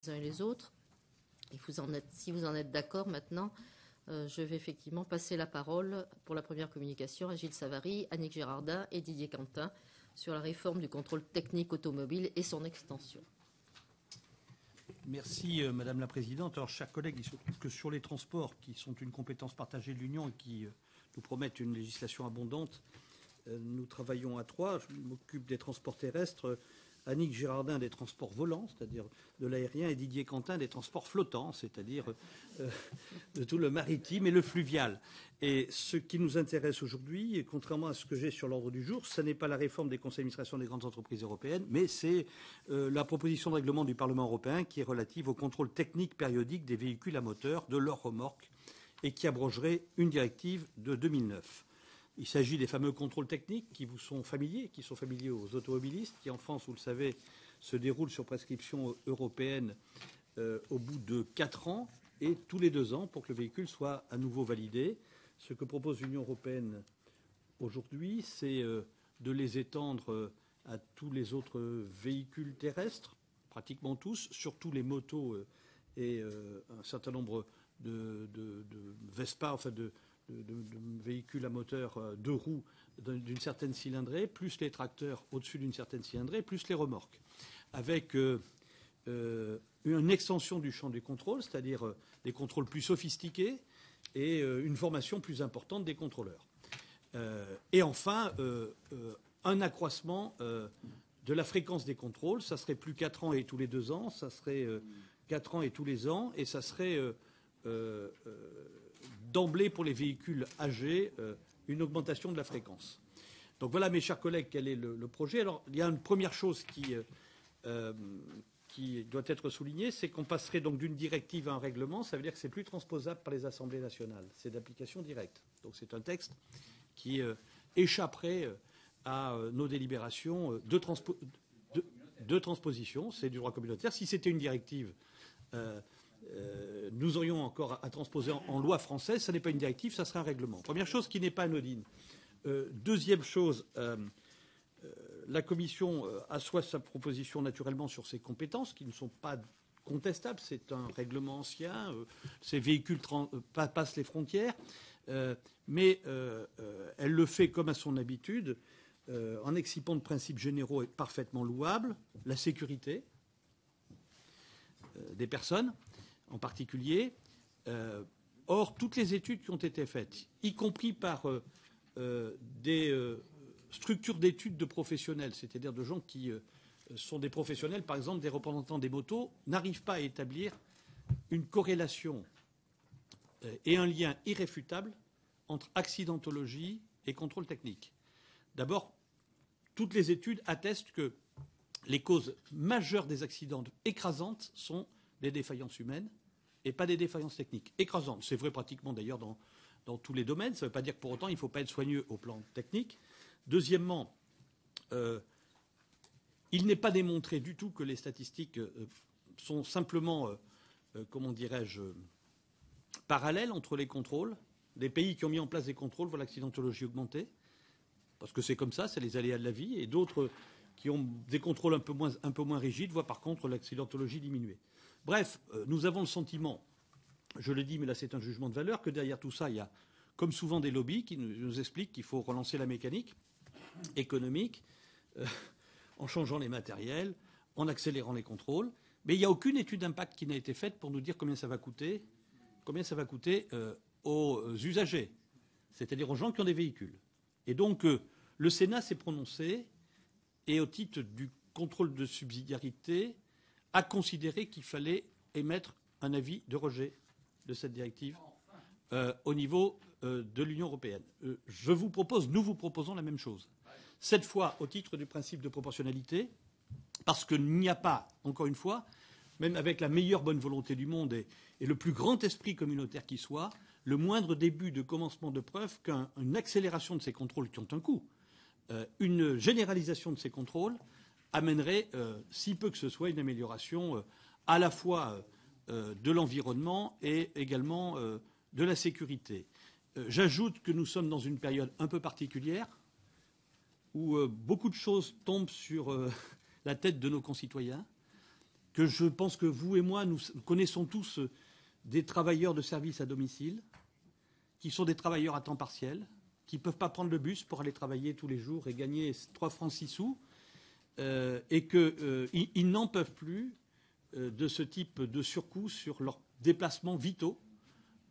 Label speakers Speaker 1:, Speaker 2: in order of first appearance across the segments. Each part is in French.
Speaker 1: uns et les autres. Et si vous en êtes d'accord maintenant, je vais effectivement passer la parole pour la première communication à Gilles Savary, Annick Girardin et Didier Quentin sur la réforme du contrôle technique automobile et son extension.
Speaker 2: Merci Madame la Présidente. Alors, chers collègues, il se trouve que sur les transports, qui sont une compétence partagée de l'Union et qui nous promettent une législation abondante, nous travaillons à trois. Je m'occupe des transports terrestres, Annick Girardin des transports volants, c'est-à-dire de l'aérien, et Didier Quentin des transports flottants, c'est-à-dire de tout le maritime et le fluvial. Et ce qui nous intéresse aujourd'hui, et contrairement à ce que j'ai sur l'ordre du jour, ce n'est pas la réforme des conseils d'administration des grandes entreprises européennes, mais c'est la proposition de règlement du Parlement européen qui est relative au contrôle technique périodique des véhicules à moteur, de leurs remorques, et qui abrogerait une directive de 2009. Il s'agit des fameux contrôles techniques qui vous sont familiers, qui sont familiers aux automobilistes, qui en France, vous le savez, se déroulent sur prescription européenne au bout de 4 ans et tous les 2 ans pour que le véhicule soit à nouveau validé. Ce que propose l'Union européenne aujourd'hui, c'est de les étendre à tous les autres véhicules terrestres, pratiquement tous, surtout les motos et un certain nombre de Vespa, enfin de véhicules à moteur 2 roues d'une certaine cylindrée, plus les tracteurs au-dessus d'une certaine cylindrée, plus les remorques, avec une extension du champ des contrôles, c'est-à-dire des contrôles plus sophistiqués et une formation plus importante des contrôleurs. Et enfin, un accroissement de la fréquence des contrôles. Ça serait plus 4 ans et tous les 2 ans, ça serait 4 ans et tous les ans, et ça serait d'emblée pour les véhicules âgés une augmentation de la fréquence. Donc voilà, mes chers collègues, quel est le projet. Alors, il y a une première chose qui doit être soulignée, c'est qu'on passerait donc d'une directive à un règlement. Ça veut dire que c'est plus transposable par les assemblées nationales. C'est d'application directe. Donc c'est un texte qui échapperait à nos délibérations de transposition. C'est du droit communautaire. Si c'était une directive, nous aurions encore à transposer en loi française. Ce n'est pas une directive, ça serait un règlement. Première chose qui n'est pas anodine. Deuxième chose, la Commission assoit sa proposition naturellement sur ses compétences, qui ne sont pas contestables. C'est un règlement ancien. Ces véhicules passent les frontières. Mais elle le fait comme à son habitude, en excipant de principes généraux et parfaitement louables, la sécurité des personnes, en particulier. Or, toutes les études qui ont été faites, y compris par des structures d'études de professionnels, c'est-à-dire de gens qui sont des professionnels, par exemple des représentants des motos, n'arrivent pas à établir une corrélation et un lien irréfutable entre accidentologie et contrôle technique. D'abord, toutes les études attestent que les causes majeures des accidents écrasantes sont des défaillances humaines et pas des défaillances techniques. Écrasantes, c'est vrai pratiquement d'ailleurs dans tous les domaines. Ça ne veut pas dire que pour autant il ne faut pas être soigneux au plan technique. Deuxièmement, il n'est pas démontré du tout que les statistiques sont simplement, comment dirais-je, parallèles entre les contrôles. Des pays qui ont mis en place des contrôles voient l'accidentologie augmenter, parce que c'est comme ça, c'est les aléas de la vie, et d'autres qui ont des contrôles un peu moins rigides voient par contre l'accidentologie diminuer. Bref, nous avons le sentiment, je le dis, mais là c'est un jugement de valeur, que derrière tout ça, il y a, comme souvent, des lobbies qui nous expliquent qu'il faut relancer la mécanique économique en changeant les matériels, en accélérant les contrôles. Mais il n'y a aucune étude d'impact qui n'a été faite pour nous dire combien ça va coûter aux usagers, c'est-à-dire aux gens qui ont des véhicules. Et donc, le Sénat s'est prononcé, et au titre du contrôle de subsidiarité, a considéré qu'il fallait émettre un avis de rejet de cette directive au niveau de l'Union européenne. Nous vous proposons la même chose. Cette fois, au titre du principe de proportionnalité, parce qu'il n'y a pas, encore une fois, même avec la meilleure bonne volonté du monde et le plus grand esprit communautaire qui soit, le moindre début de commencement de preuve qu'une accélération de ces contrôles qui ont un coût, une généralisation de ces contrôles amènerait, si peu que ce soit, une amélioration à la fois de l'environnement et également de la sécurité. J'ajoute que nous sommes dans une période un peu particulière où beaucoup de choses tombent sur la tête de nos concitoyens, que je pense que vous et moi, nous connaissons tous des travailleurs de services à domicile, qui sont des travailleurs à temps partiel, qui ne peuvent pas prendre le bus pour aller travailler tous les jours et gagner 3 francs 6 sous, et qu'ils n'en peuvent plus de ce type de surcoût sur leurs déplacements vitaux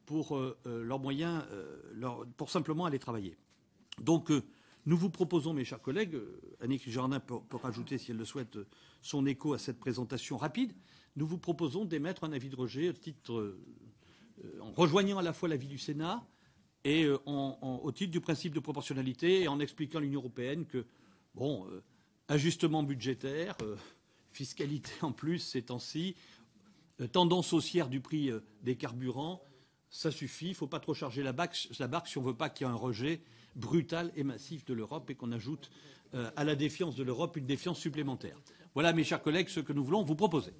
Speaker 2: pour leurs moyens, pour simplement aller travailler. Donc, nous vous proposons, mes chers collègues, Annick Girardin peut rajouter, si elle le souhaite, son écho à cette présentation rapide, nous vous proposons d'émettre un avis de rejet en rejoignant à la fois l'avis du Sénat et au titre du principe de proportionnalité et en expliquant à l'Union européenne que, ajustement budgétaire, fiscalité en plus ces temps-ci, tendance haussière du prix des carburants, ça suffit. Il ne faut pas trop charger la barque si on ne veut pas qu'il y ait un rejet brutal et massif de l'Europe et qu'on ajoute à la défiance de l'Europe une défiance supplémentaire. Voilà, mes chers collègues, ce que nous voulons vous proposer.